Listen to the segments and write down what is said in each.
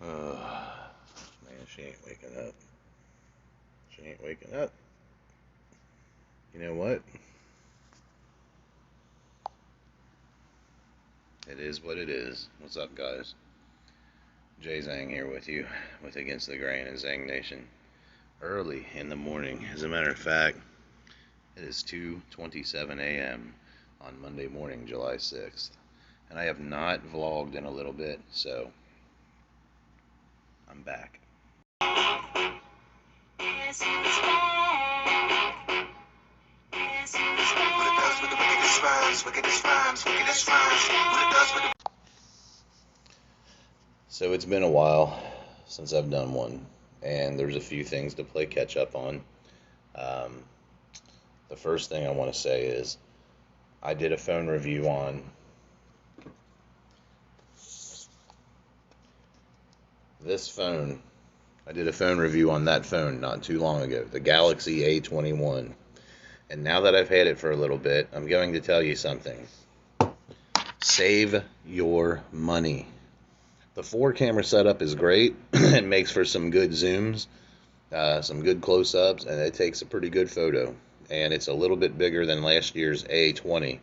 Man, she ain't waking up. She ain't waking up. You know what? It is what it is. What's up, guys? Jay Zang here with you, with Against the Grain and Zang Nation. Early in the morning. As a matter of fact, it is 2:27 a.m. on Monday morning, July 6th. And I have not vlogged in a little bit, so I'm back. So it's been a while since I've done one, and there's a few things to play catch up on. Um, the first thing I want to say is I did a phone review on this phone. I did a phone review on that phone not too long ago, the Galaxy A21. And now that I've had it for a little bit, I'm going to tell you something. Save your money. The 4-camera setup is great. It makes for some good zooms, some good close-ups, and it takes a pretty good photo. And it's a little bit bigger than last year's A20.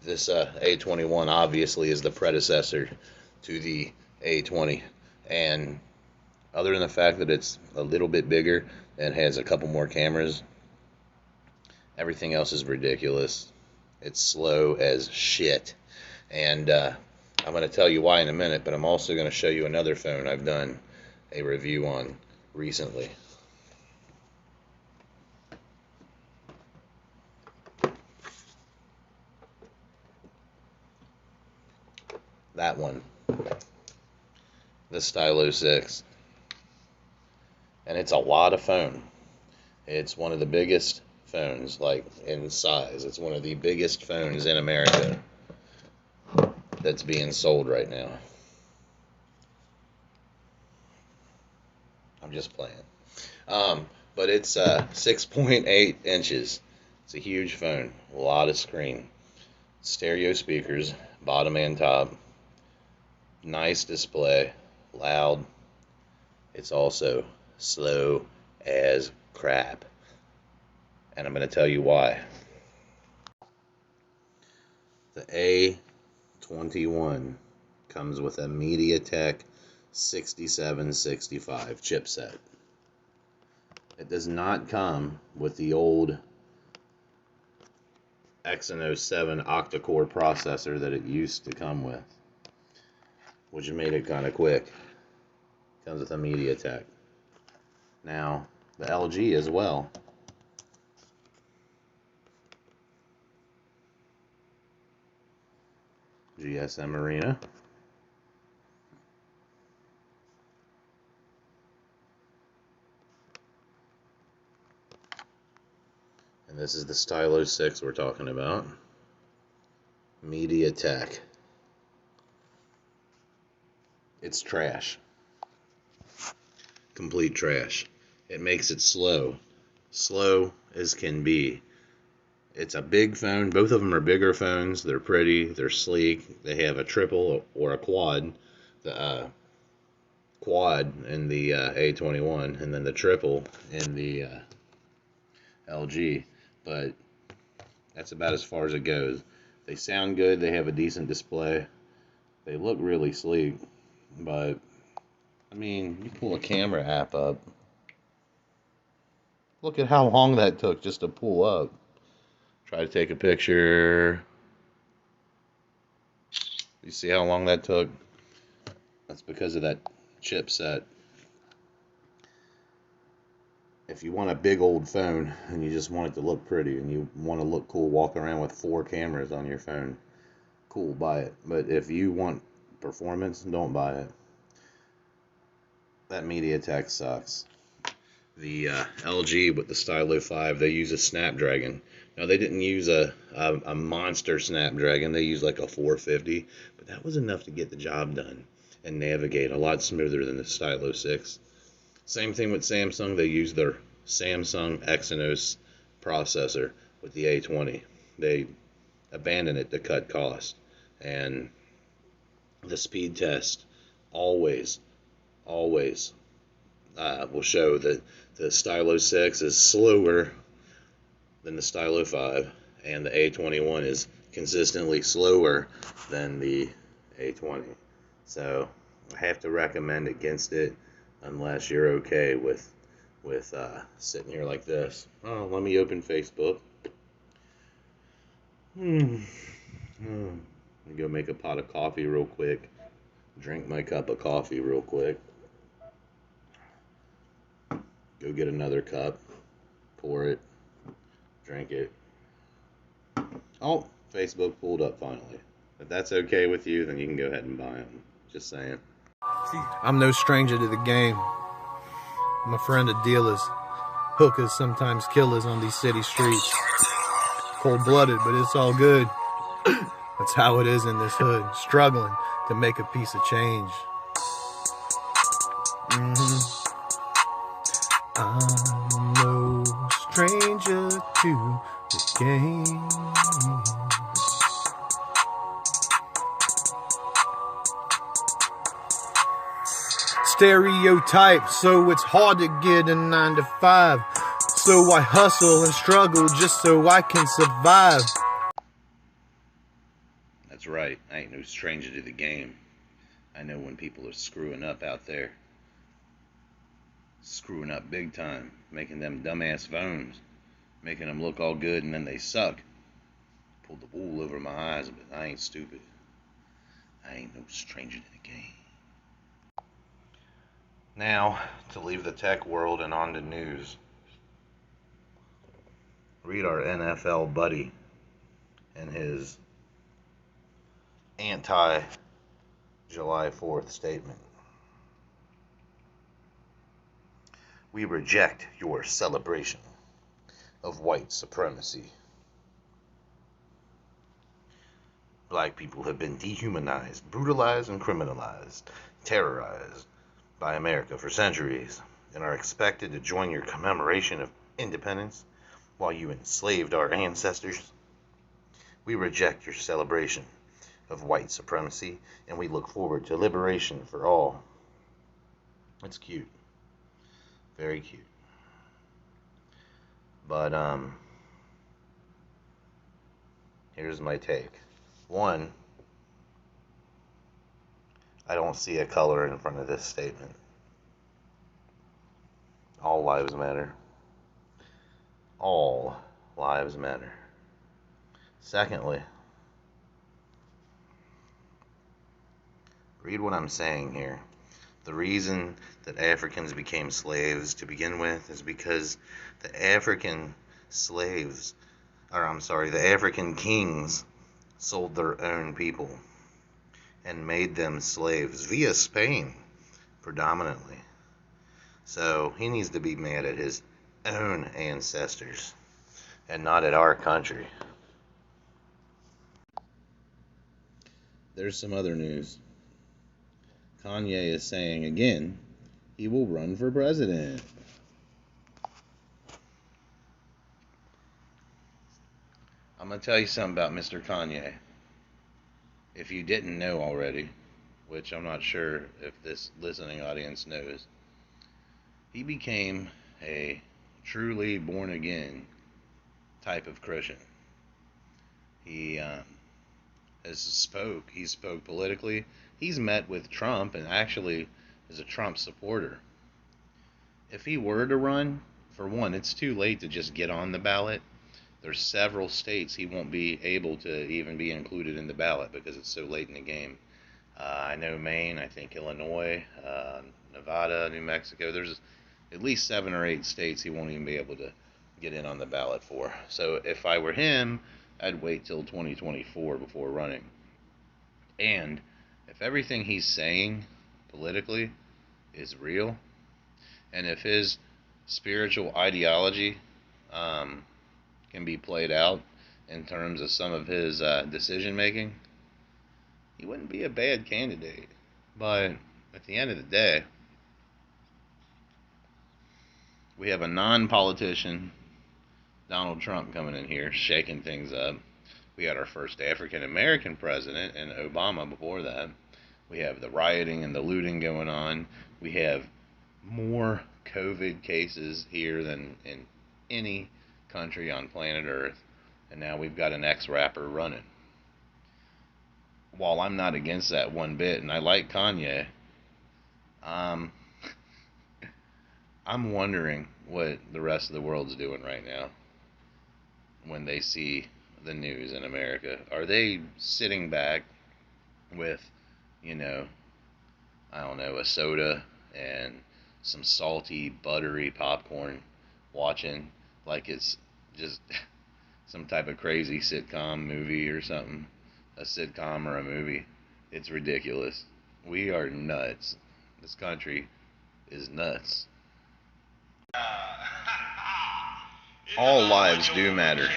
This A21 obviously is the predecessor to the A20. And other than the fact that it's a little bit bigger and has a couple more cameras, everything else is ridiculous. It's slow as shit. And I'm going to tell you why in a minute, but I'm also going to show you another phone I've done a review on recently. That one. The Stylo 6. And it's a lot of phone. It's one of the biggest phones, like in size. It's one of the biggest phones in America that's being sold right now. I'm just playing. But it's 6.8 inches. It's a huge phone. A lot of screen. Stereo speakers, bottom and top. Nice display. Loud. It's also slow as crap. And I'm going to tell you why. The A21 comes with a MediaTek 6765 chipset. It does not come with the old Exynos 7 octa-core processor that it used to come with, which made it kind of quick. It comes with a MediaTek. Now, the LG as well. GSM Arena. And this is the Stylo 6 we're talking about. MediaTek. It's trash. Complete trash. It makes it slow. Slow as can be. It's a big phone. Both of them are bigger phones. They're pretty. They're sleek. They have a triple or a quad. The quad in the A21, and then the triple in the LG. But that's about as far as it goes. They sound good. They have a decent display. They look really sleek. But, I mean, you pull a camera app up. Look at how long that took just to pull up. Try to take a picture. You see how long that took? That's because of that chipset. If you want a big old phone and you just want it to look pretty and you want to look cool walking around with 4 cameras on your phone, cool, buy it. But if you want performance, don't buy it. That MediaTek sucks. The LG with the Stylo 5, they use a Snapdragon. Now, they didn't use a monster Snapdragon. They used like a 450, but that was enough to get the job done and navigate a lot smoother than the Stylo 6. Same thing with Samsung. They use their Samsung Exynos processor with the A20. They abandoned it to cut cost. And the speed test always always will show that the Stylo 6 is slower than the Stylo 5, and the A21 is consistently slower than the A20. So I have to recommend against it unless you're okay with sitting here like this. Oh, let me open Facebook. Let me go make a pot of coffee real quick. Drink my cup of coffee real quick. Go get another cup. Pour it. Drink it. Oh, Facebook pulled up finally. If that's okay with you, then you can go ahead and buy them. Just saying. I'm no stranger to the game. I'm a friend of dealers. Hookers, sometimes killers on these city streets. Cold-blooded, but it's all good. That's how it is in this hood. Struggling to make a piece of change. I'm no stranger to the game. Stereotype, so it's hard to get a 9 to 5. So I hustle and struggle just so I can survive. That's right. I ain't no stranger to the game. I know when people are screwing up out there. Screwing up big time. Making them dumbass phones. Making them look all good and then they suck. Pulled the wool over my eyes, but I ain't stupid. I ain't no stranger to the game. Now, to leave the tech world and on to news. Read our NFL buddy and his anti-July 4th statement. We reject your celebration of white supremacy. Black people have been dehumanized, brutalized, and criminalized, terrorized by America for centuries, and are expected to join your commemoration of independence while you enslaved our ancestors. We reject your celebration of white supremacy, and we look forward to liberation for all. It's cute. Very cute. But, here's my take. One, I don't see a color in front of this statement. All lives matter. All lives matter. Secondly, read what I'm saying here. The reason that Africans became slaves to begin with is because the African kings sold their own people and made them slaves via Spain, predominantly. So he needs to be mad at his own ancestors and not at our country. There's some other news. Kanye is saying again he will run for president. I'm going to tell you something about Mr. Kanye. If you didn't know already, which I'm not sure if this listening audience knows, he became a truly born again type of Christian. He spoke politically. He's met with Trump and actually is a Trump supporter. If he were to run, for one, it's too late to just get on the ballot. There's several states he won't be able to even be included in the ballot because it's so late in the game. I know Maine, I think Illinois, Nevada, New Mexico. There's at least 7 or 8 states he won't even be able to get in on the ballot for. So if I were him, I'd wait till 2024 before running. And if everything he's saying politically is real, and if his spiritual ideology can be played out in terms of some of his decision making, he wouldn't be a bad candidate. But at the end of the day, we have a non-politician, Donald Trump, coming in here, shaking things up. We had our first African-American president, and Obama before that. We have the rioting and the looting going on. We have more COVID cases here than in any country on planet Earth. And now we've got an ex-rapper running. While I'm not against that one bit, and I like Kanye, I'm wondering what the rest of the world's doing right now when they see the news in America. Are they sitting back with, I don't know, a soda and some salty, buttery popcorn, watching like it's just some type of crazy sitcom movie or something? A sitcom or a movie. It's ridiculous. We are nuts. This country is nuts. All lives do matter.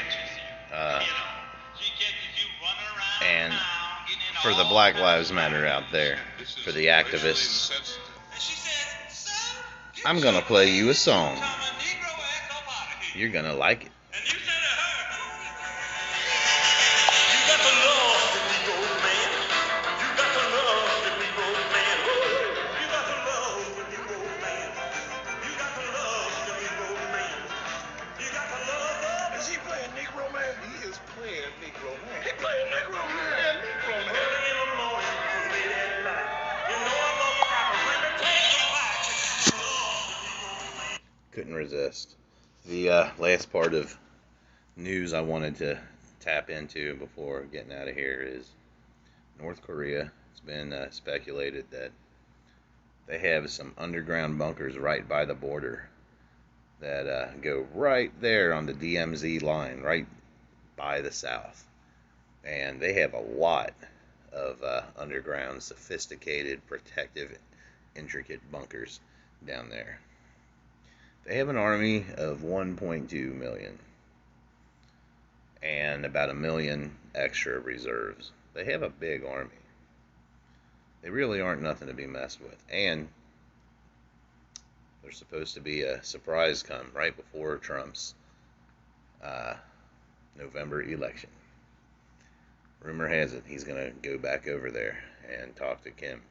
And for the Black Lives Matter out there, for the activists, I'm gonna play you a song. You're gonna like it. Couldn't resist. The last part of news I wanted to tap into before getting out of here is North Korea. It's been speculated that they have some underground bunkers right by the border that go right there on the DMZ line, right by the south. And they have a lot of underground, sophisticated, protective, intricate bunkers down there. They have an army of 1.2 million and about 1 million extra reserves. They have a big army. They really aren't nothing to be messed with. And there's supposed to be a surprise come right before Trump's November election. Rumor has it he's going to go back over there and talk to Kim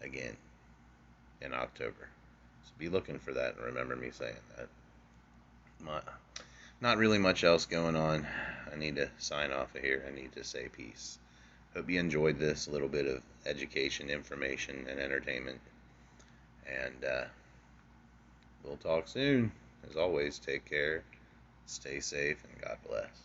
again in October. So be looking for that and remember me saying that. Not really much else going on. I need to sign off of here. I need to say peace. Hope you enjoyed this little bit of education, information, and entertainment. And we'll talk soon. As always, take care, stay safe, and God bless.